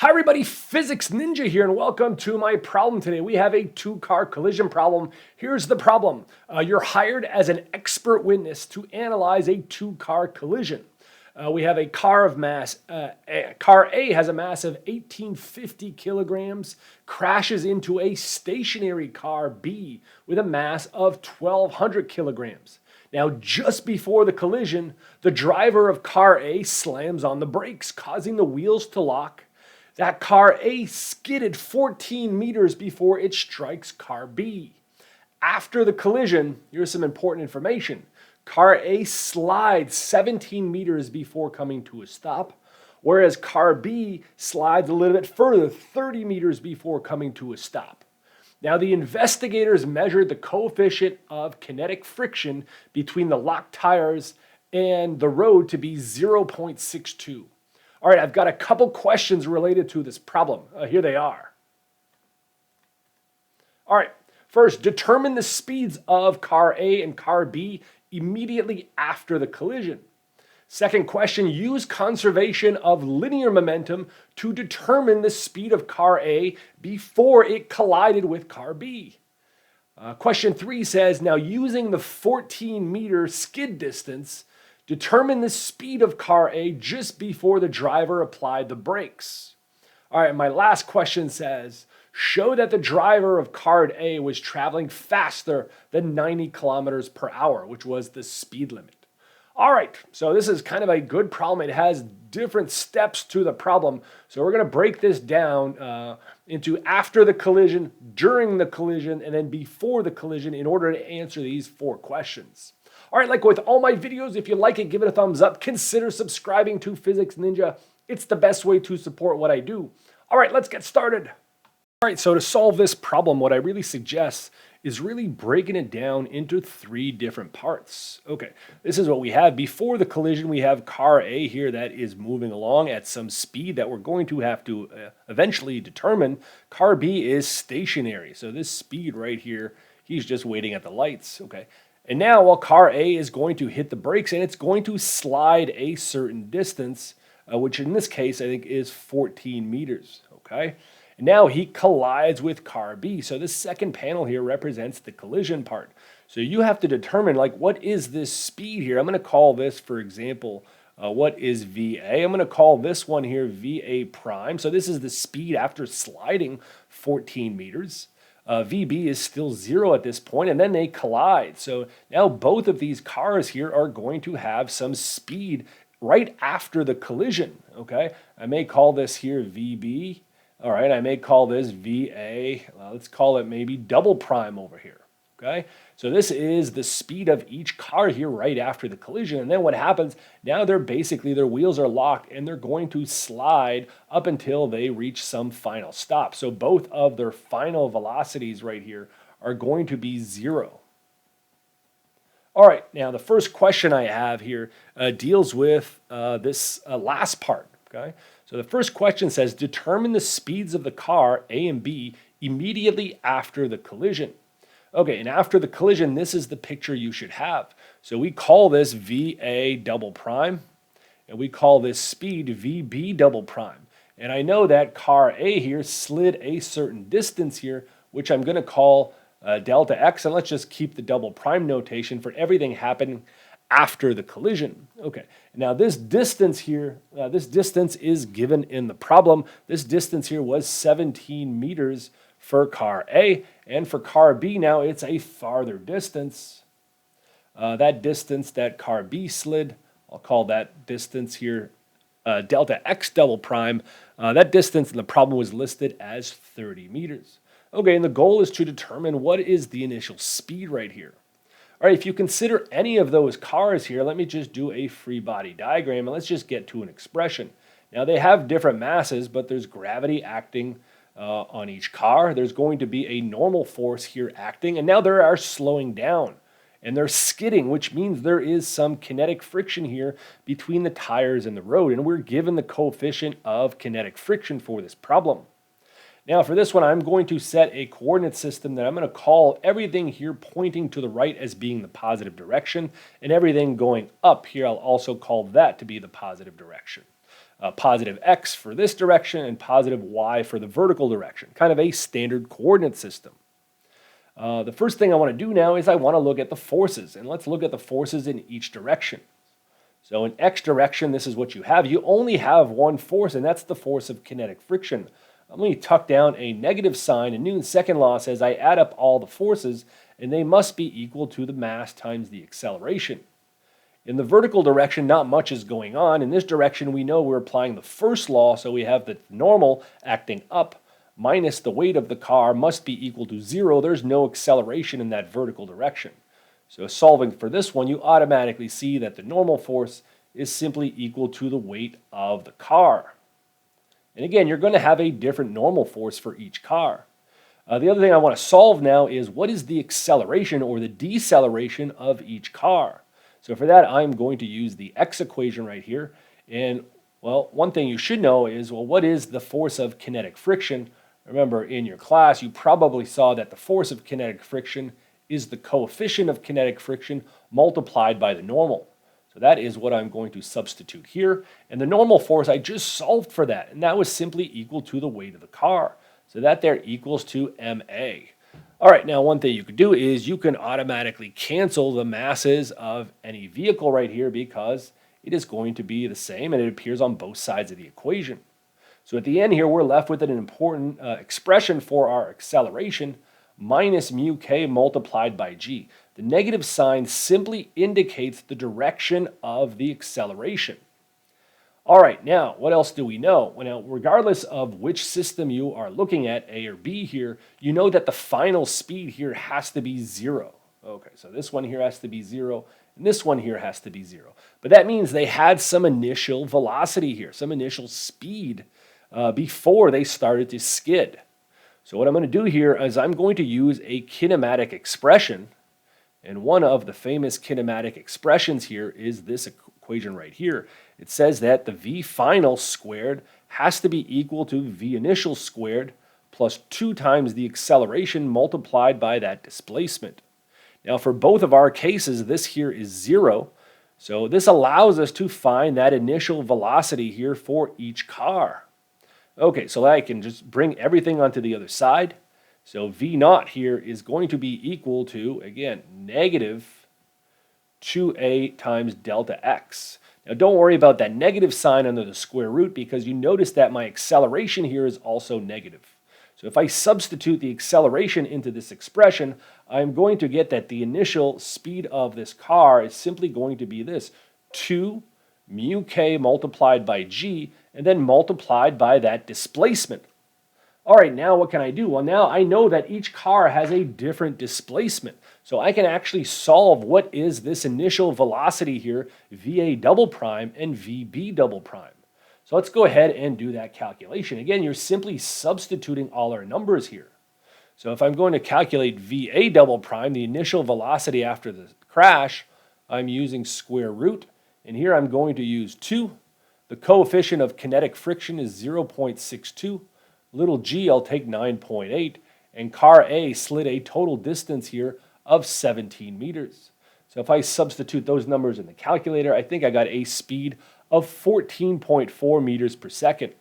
Hi everybody, Physics Ninja here, and welcome to my problem today. We have a two-car collision problem. Here's the problem. You're hired as an expert witness to analyze a two-car collision. We have a car of mass, car A has a mass of 1850 kilograms, crashes into a stationary car B with a mass of 1200 kilograms. Now, just before the collision, the driver of car A slams on the brakes, causing the wheels to lock. That car A skidded 14 meters before it strikes car B. After the collision, here's some important information. Car A slides 17 meters before coming to a stop, whereas car B slides a little bit further, 30 meters before coming to a stop. Now, the investigators measured the coefficient of kinetic friction between the locked tires and the road to be 0.62. All right, I've got a couple questions related to this problem. Here they are. All right, first, determine the speeds of car A and car B immediately after the collision. Second question, use conservation of linear momentum to determine the speed of car A before it collided with car B. Question 3 says, now using the 14-meter skid distance, determine the speed of car A just before the driver applied the brakes. All right, my last question says, show that the driver of car A was traveling faster than 90 kilometers per hour, which was the speed limit. All right, so this is kind of a good problem. It has different steps to the problem. So we're going to break this down into after the collision, during the collision, and then before the collision in order to answer these 4 questions. All right, like with all my videos, if you like it, give it a thumbs up. Consider subscribing to Physics Ninja. It's the best way to support what I do. All right, let's get started. All right, so to solve this problem, what I really suggest is really breaking it down into 3 different parts. Okay, this is what we have. Before the collision, we have car A here that is moving along at some speed that we're going to have to eventually determine. Car B is stationary. So this speed right here, he's just waiting at the lights, okay? And now, while car A is going to hit the brakes and it's going to slide a certain distance, which in this case I think is 14 meters, okay? And now he collides with car B. So this second panel here represents the collision part. So you have to determine, like, what is this speed here? I'm going to call this, for example, what is VA? I'm going to call this one here VA prime. So this is the speed after sliding 14 meters. VB is still 0 at this point, and then they collide. So now both of these cars here are going to have some speed right after the collision, okay? I may call this here VB. All right, I may call this VA. Let's call it maybe double prime over here, okay? So this is the speed of each car here right after the collision. And then what happens, now their wheels are locked and they're going to slide up until they reach some final stop. So both of their final velocities right here are going to be 0. All right, now the first question I have here deals with this last part, okay? So the first question says, determine the speeds of the car A and B immediately after the collision. Okay, and after the collision, this is the picture you should have. So we call this VA double prime, and we call this speed VB double prime. And I know that car A here slid a certain distance here, which I'm going to call delta X, and let's just keep the double prime notation for everything happening after the collision. Okay, now this distance here, this distance is given in the problem. This distance here was 17 meters for car A, and for car B now it's a farther distance. That distance that car B slid, I'll call that distance here delta X double prime. That distance in the problem was listed as 30 meters. Okay, and the goal is to determine what is the initial speed right here. All right, if you consider any of those cars here, let me just do a free body diagram and let's just get to an expression. Now they have different masses, but there's gravity acting on each car. There's going to be a normal force here acting, and now they are slowing down and they're skidding, which means there is some kinetic friction here between the tires and the road, and we're given the coefficient of kinetic friction for this problem. Now for this one, I'm going to set a coordinate system that I'm going to call everything here pointing to the right as being the positive direction, and everything going up here, I'll also call that to be the positive direction. positive x for this direction and positive y for the vertical direction, kind of a standard coordinate system. The first thing I want to do now is I want to look at the forces, and let's look at the forces in each direction. So in x direction, this is what you have. You only have one force, and that's the force of kinetic friction. I'm going to tuck down a negative sign, and Newton's second law says I add up all the forces, and they must be equal to the mass times the acceleration. In the vertical direction, not much is going on. In this direction, we know we're applying the first law, so we have the normal acting up minus the weight of the car must be equal to 0. There's no acceleration in that vertical direction. So solving for this one, you automatically see that the normal force is simply equal to the weight of the car. And again, you're going to have a different normal force for each car. The other thing I want to solve now is what is the acceleration or the deceleration of each car? So for that, I'm going to use the x equation right here. And, well, one thing you should know is, well, what is the force of kinetic friction? Remember, in your class, you probably saw that the force of kinetic friction is the coefficient of kinetic friction multiplied by the normal. So that is what I'm going to substitute here. And the normal force, I just solved for that. And that was simply equal to the weight of the car. So that there equals to ma. All right, now one thing you could do is you can automatically cancel the masses of any vehicle right here because it is going to be the same and it appears on both sides of the equation. So at the end here, we're left with an important expression for our acceleration minus mu k multiplied by g. The negative sign simply indicates the direction of the acceleration. All right, now, what else do we know? Well, now, regardless of which system you are looking at, A or B here, you know that the final speed here has to be 0. Okay, so this one here has to be 0, and this one here has to be 0. But that means they had some initial velocity here, some initial speed before they started to skid. So what I'm going to do here is I'm going to use a kinematic expression, and one of the famous kinematic expressions here is this equation right here. It says that the v final squared has to be equal to v initial squared plus 2 times the acceleration multiplied by that displacement. Now for both of our cases, this here is 0. So this allows us to find that initial velocity here for each car. Okay, so I can just bring everything onto the other side. So v naught here is going to be equal to, again, negative 2a times delta x. Now don't worry about that negative sign under the square root because you notice that my acceleration here is also negative. So if I substitute the acceleration into this expression, I'm going to get that the initial speed of this car is simply going to be this, 2 mu k multiplied by g, and then multiplied by that displacement. All right, now what can I do? Well, now I know that each car has a different displacement. So I can actually solve what is this initial velocity here, VA double prime and VB double prime. So let's go ahead and do that calculation. Again, you're simply substituting all our numbers here. So if I'm going to calculate VA double prime, the initial velocity after the crash, I'm using square root. And here I'm going to use 2. The coefficient of kinetic friction is 0.62. Little g, I'll take 9.8. And car A slid a total distance here of 17 meters. So if I substitute those numbers in the calculator, I think I got a speed of 14.4 meters per second.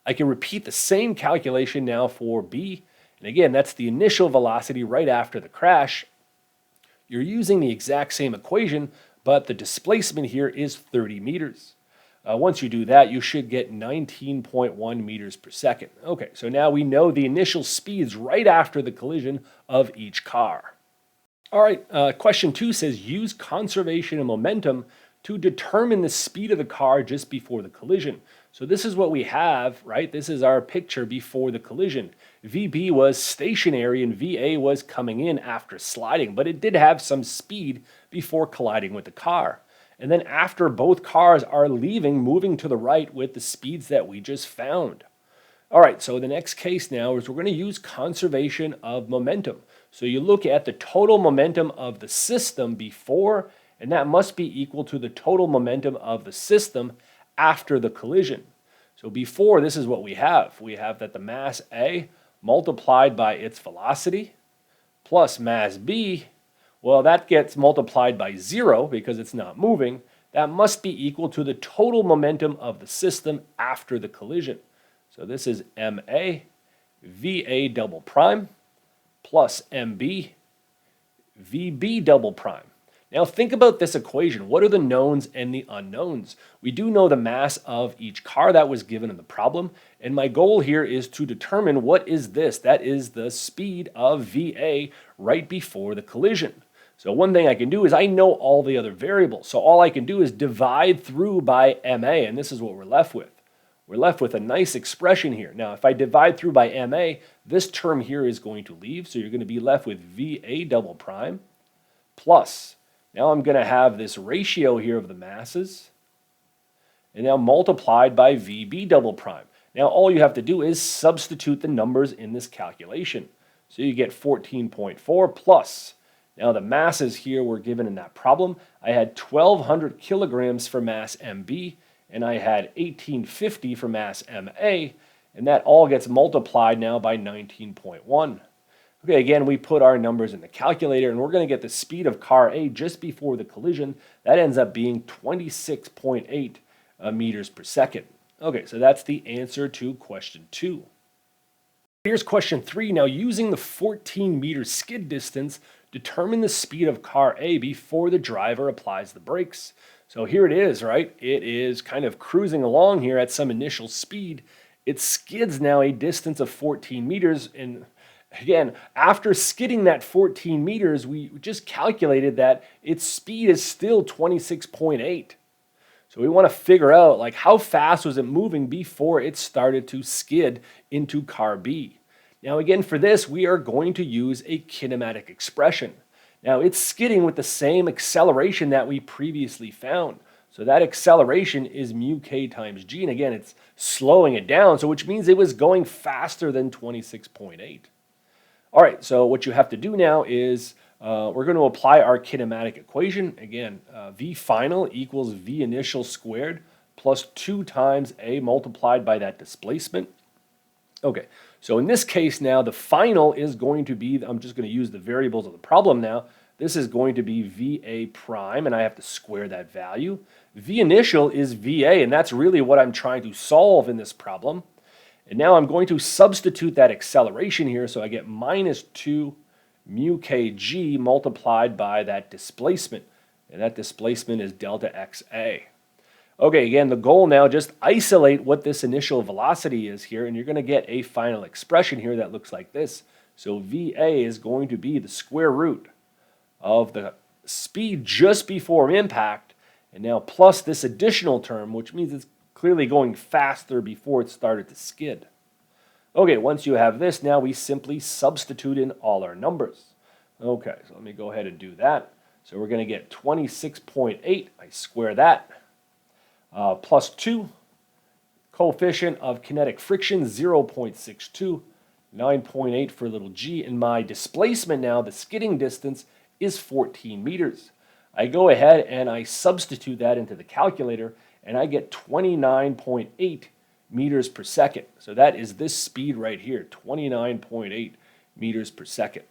I can repeat the same calculation now for B. And again, that's the initial velocity right after the crash. You're using the exact same equation, but the displacement here is 30 meters. Once you do that, you should get 19.1 meters per second. Okay, so now we know the initial speeds right after the collision of each car. All right, question 2 says use conservation of momentum to determine the speed of the car just before the collision. So this is what we have, right? This is our picture before the collision. VB was stationary and VA was coming in after sliding, but it did have some speed before colliding with the car. And then after both cars are leaving, moving to the right with the speeds that we just found. All right, so the next case now is we're going to use conservation of momentum. So you look at the total momentum of the system before, and that must be equal to the total momentum of the system after the collision. So before, this is what we have. We have that the mass A multiplied by its velocity plus mass B, well, that gets multiplied by 0 because it's not moving. that must be equal to the total momentum of the system after the collision. So this is ma va double prime plus mb vb double prime. Now think about this equation. What are the knowns and the unknowns? We do know the mass of each car that was given in the problem, and my goal here is to determine what is this. That is the speed of VA right before the collision. So one thing I can do is I know all the other variables. So all I can do is divide through by MA, and this is what we're left with. We're left with a nice expression here. Now, if I divide through by MA, this term here is going to leave, so you're going to be left with VA double prime plus, now I'm going to have this ratio here of the masses, and now multiplied by VB double prime. Now all you have to do is substitute the numbers in this calculation. So you get 14.4 plus, now the masses here were given in that problem. I had 1,200 kilograms for mass MB, and I had 1,850 for mass MA, and that all gets multiplied now by 19.1. Okay, again, we put our numbers in the calculator, and we're going to get the speed of car A just before the collision. That ends up being 26.8 meters per second. Okay, so that's the answer to question 2. Here's question 3. Now, using the 14-meter skid distance, determine the speed of car A before the driver applies the brakes. So here it is, right? It is kind of cruising along here at some initial speed. It skids now a distance of 14 meters, and again, after skidding that 14 meters, we just calculated that its speed is still 26.8. So we want to figure out, like, how fast was it moving before it started to skid into car B. Now again, for this, we are going to use a kinematic expression. Now it's skidding with the same acceleration that we previously found. So that acceleration is mu k times g, and again, it's slowing it down, so which means it was going faster than 26.8. All right, so what you have to do now is we're going to apply our kinematic equation. Again, V final equals V initial squared plus 2 times A multiplied by that displacement. Okay, so in this case now, the final is going to be, I'm just going to use the variables of the problem now. This is going to be VA prime, and I have to square that value. V initial is VA, and that's really what I'm trying to solve in this problem. And now I'm going to substitute that acceleration here, so I get minus 2 mu kg multiplied by that displacement. And that displacement is delta xa. Okay, again, the goal now, just isolate what this initial velocity is here, and you're going to get a final expression here that looks like this. So VA is going to be the square root of the speed just before impact, and now plus this additional term, which means it's clearly going faster before it started to skid. Okay, once you have this, now we simply substitute in all our numbers. Okay, so let me go ahead and do that. So we're going to get 26.8, I square that, plus 2, coefficient of kinetic friction 0.62, 9.8 for little g, and my displacement now, the skidding distance, is 14 meters. I go ahead and I substitute that into the calculator, and I get 29.8 meters per second. So that is this speed right here, 29.8 meters per second.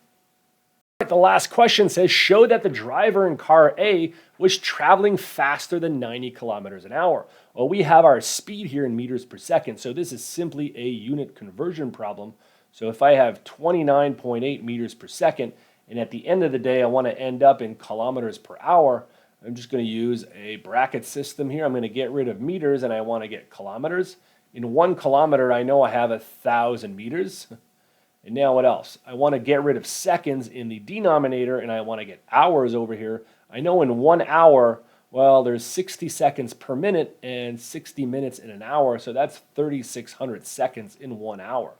The last question says, show that the driver in car A was traveling faster than 90 kilometers an hour. Well, we have our speed here in meters per second, so this is simply a unit conversion problem. So if I have 29.8 meters per second, and at the end of the day I want to end up in kilometers per hour, I'm just going to use a bracket system here. I'm going to get rid of meters, and I want to get kilometers. In 1 kilometer, I know I have 1,000 meters. And now what else? I want to get rid of seconds in the denominator, and I want to get hours over here. I know in 1 hour, well, there's 60 seconds per minute and 60 minutes in an hour, so that's 3,600 seconds in 1 hour.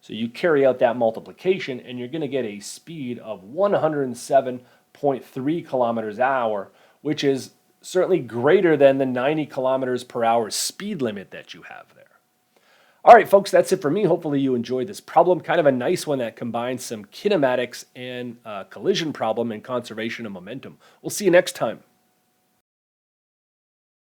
So you carry out that multiplication, and you're going to get a speed of 107.3 kilometers an hour, which is certainly greater than the 90 kilometers per hour speed limit that you have there. All right, folks, that's it for me. Hopefully you enjoyed this problem. Kind of a nice one that combines some kinematics and collision problem and conservation of momentum. We'll see you next time.